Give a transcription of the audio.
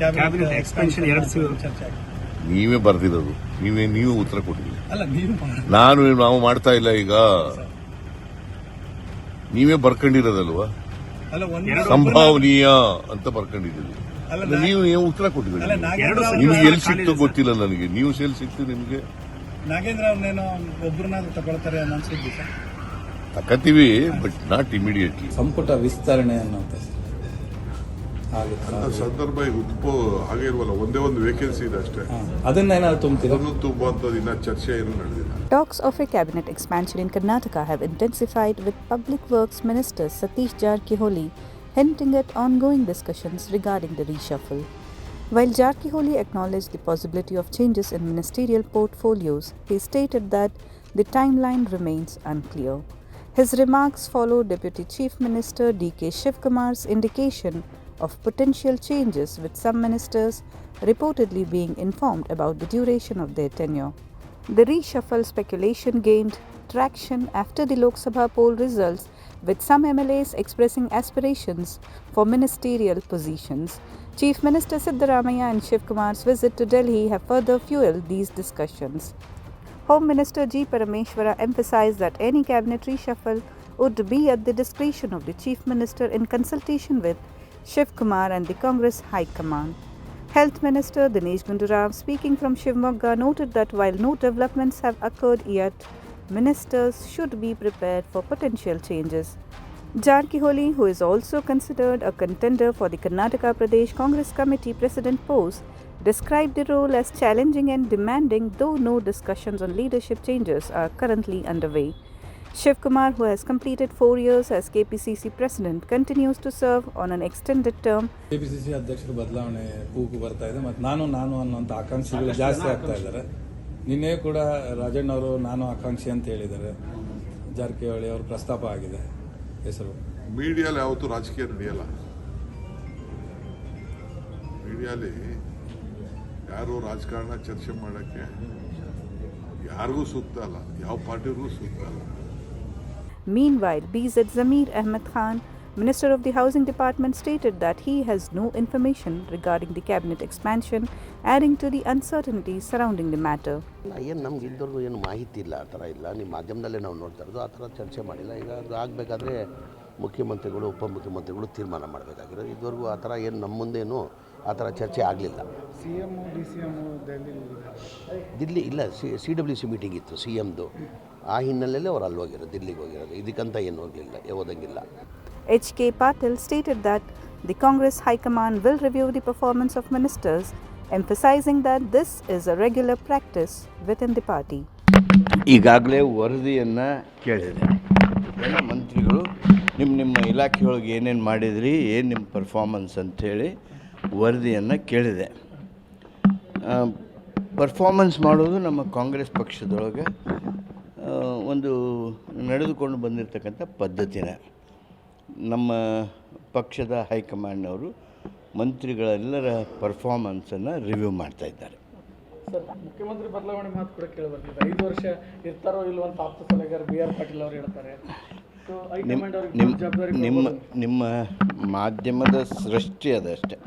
Cabinet expansion ಚರ್ಚೆ ಆಗಿದೆ. ನೀವೇ ಬರ್ದಿರೋದು, ನೀವು ಉತ್ತರ ಕೊಟ್ಟಿಲ್ಲ. ಅಲ್ಲ ನೀವು ನಾವು ಮಾಡ್ತಾ ಇಲ್ಲ. ಈಗ ನೀವೇ ಬರ್ಕೊಂಡಿರೋದಲ್ವಾ, ಅಲ್ಲ ಸಂಭಾವನೀಯ ಅಂತ ಬರ್ಕೊಂಡಿದ್ದೀವಿ. ನೀವು ಉತ್ತರ ಕೊಟ್ಟಿದ್ದೀರಿ. ನಿಮ್ಗೆ ಎಲ್ಲಿ ಸಿಕ್ತು ಗೊತ್ತಿಲ್ಲ ನನಗೆ. ನ್ಯೂಸ್ ಎಲ್ಲಿ ಸಿಕ್ತು ನಿಮ್ಗೆ? ನಾಗೇಂದ್ರ ಅವ್ರನ್ನೇನೋ ಒಬ್ಬರನ್ನಾದ್ರೂ ತಗೊಳ್ತಾರೆ ಅನ್ನೋ ಅನ್ಸಿದ್ವಿ ಸರ್. ತಕತೀವಿ, ಬಟ್ ನಾಟ್ ಇಮಿಡಿಯೇಟ್ಲಿ. ಸಂಪುಟ ವಿಸ್ತರಣೆ ಅನ್ನೋದು ಸಂದರ್ಭ ಹಾಗೆ ಇಲ್ವಲ್ಲ, ಒಂದೇ ಒಂದು ವೇಕೆನ್ಸಿ ಇದೆ ಅಷ್ಟೇ. ಅದನ್ನೇನಾದ್ರು ತುಂಬ್ತೀರಾ? ತುಂಬುವಂಥದ್ದು ಇನ್ನ ಚರ್ಚೆ ಏನು ನಡೆದಿಲ್ಲ. Talks of a cabinet expansion in Karnataka have intensified, with Public Works Minister Satish Jarkiholi hinting at ongoing discussions regarding the reshuffle. While Jarkiholi acknowledged the possibility of changes in ministerial portfolios, he stated that the timeline remains unclear. His remarks follow Deputy Chief Minister D.K. Shivkumar's indication of potential changes, with some ministers reportedly being informed about the duration of their tenure. The reshuffle speculation gained traction after the Lok Sabha poll results, with some MLAs expressing aspirations for ministerial positions. Chief Minister Siddaramaiah and Shivkumar's visit to Delhi have further fueled these discussions. Home Minister G. Parameshwara emphasized that any cabinet reshuffle would be at the discretion of the Chief Minister in consultation with Shivkumar and the Congress High Command. Health Minister Dinesh Gundurao, speaking from Shivamogga, noted that while no developments have occurred yet, ministers should be prepared for potential changes. Jarkiholi, who is also considered a contender for the Karnataka Pradesh Congress Committee President post, described the role as challenging and demanding, though no discussions on leadership changes are currently underway. Shivkumar, who has completed 4 years as KPCC President, continues to serve on an extended term. KPCC ಅಧ್ಯಕ್ಷರು ಬದಲಾವಣೆ ಕೂಗು ಬರ್ತಾ ಇದೆ ಮತ್ತು ನಾನು ಅನ್ನುವಂಥ ಆಕಾಂಕ್ಷಿಗಳು ಜಾಸ್ತಿ ಆಗ್ತಾ ಇದ್ದಾರೆ. ನಿನ್ನೆ ಕೂಡ ರಾಜಣ್ಣ ಅವರು ನಾನು ಆಕಾಂಕ್ಷಿ ಅಂತ ಹೇಳಿದ್ದಾರೆ. ಜಾರಕಿಹೊಳಿ ಅವರು ಪ್ರಸ್ತಾಪ ಆಗಿದೆ ಹೆಸರು. ಮೀಡಿಯಾಲಿ ಯಾವತ್ತೂ ರಾಜಕೀಯ ನಡೆಯಲ್ಲ. ಮೀಡಿಯಾಲಿ ಯಾರು ರಾಜಕಾರಣ ಚರ್ಚೆ ಮಾಡೋಕ್ಕೆ ಯಾರಿಗೂ ಸೂಕ್ತ ಅಲ್ಲ, ಯಾವ ಪಾರ್ಟಿಗೂ ಸೂಕ್ತ ಅಲ್ಲ. Meanwhile, BZ Zamir Ahmed Khan, Minister of the Housing Department, stated that he has no information regarding the cabinet expansion, adding to the uncertainty surrounding the matter. ಏನು ನಮ್ಗೆ ಇದ್ದವ್ರಿಗೂ ಏನು ಮಾಹಿತಿ ಇಲ್ಲ, ಆ ಥರ ಇಲ್ಲ. ನಿಮ್ಮ ಮಾಧ್ಯಮದಲ್ಲೇ ನಾವು ನೋಡ್ತಾ ಇರೋದು, ಆ ಥರ ಚರ್ಚೆ ಮಾಡಿಲ್ಲ. ಈಗ ಅದು ಆಗಬೇಕಾದ್ರೆ ಮುಖ್ಯಮಂತ್ರಿಗಳು ಉಪಮುಖ್ಯಮಂತ್ರಿಗಳು ತೀರ್ಮಾನ ಮಾಡಬೇಕಾಗಿರೋದು. ಇದುವರೆಗೂ ಆ ಥರ ಏನು ನಮ್ಮ ಮುಂದೇನು ಆ ಥರ ಚರ್ಚೆ ಆಗಲಿಲ್ಲ. CM DCM ದಿಲ್ಲಿ ಇಲ್ಲ, CWC ಮೀಟಿಂಗ್ ಇತ್ತು CMದು. ಆ ಹಿನ್ನೆಲೆಯಲ್ಲಿ ಅವ್ರು ಅಲ್ಲಿ ಹೋಗಿರೋದು, ದಿಲ್ಲಿಗೆ ಹೋಗಿರೋದು. ಇದಕ್ಕಂತ ಏನು ಹೋಗಲಿಲ್ಲ, ಹೋದಂಗಿಲ್ಲ. H.K. Patil stated that the Congress High Command will review the performance of ministers, emphasizing that this is a regular practice within the party. ಈಗಾಗಲೇ ವರದಿಯನ್ನು ಕೇಳಿದೆ. ಎಲ್ಲ ಮಂತ್ರಿಗಳು ನಿಮ್ಮ ಇಲಾಖೆಯೊಳಗೆ ಏನೇನು ಮಾಡಿದ್ರಿ, ಏನು ನಿಮ್ಮ ಪರ್ಫಾರ್ಮೆನ್ಸ್ ಅಂಥೇಳಿ ವರದಿಯನ್ನು ಕೇಳಿದೆ. ಪರ್ಫಾರ್ಮೆನ್ಸ್ ಮಾಡೋದು ನಮ್ಮ ಕಾಂಗ್ರೆಸ್ ಪಕ್ಷದೊಳಗೆ ಒಂದು ನಡೆದುಕೊಂಡು ಬಂದಿರತಕ್ಕಂಥ ಪದ್ಧತಿನೇ. ನಮ್ಮ ಪಕ್ಷದ ಹೈಕಮಾಂಡ್ನವರು ಮಂತ್ರಿಗಳೆಲ್ಲರ ಪರ್ಫಾರ್ಮೆನ್ಸನ್ನು ರಿವ್ಯೂ ಮಾಡ್ತಾ ಇದ್ದಾರೆ. ಸರ್, ಮುಖ್ಯಮಂತ್ರಿ ಬದಲಾವಣೆ ಮಾತು ಕೂಡ ಕೇಳಿಬರ್ತಿದೆ. 5 ವರ್ಷ ಇರ್ತಾರೋ ಇಲ್ವೋ ಅಂತ ಆಪ್ತ ಸಲಹೆಗಾರ BR ಪಾಟೀಲ್ ಅವರು ಹೇಳ್ತಾರೆ. ನಿಮ್ಮ ಮಾಧ್ಯಮದ ಸೃಷ್ಟಿ ಅದಷ್ಟೇ.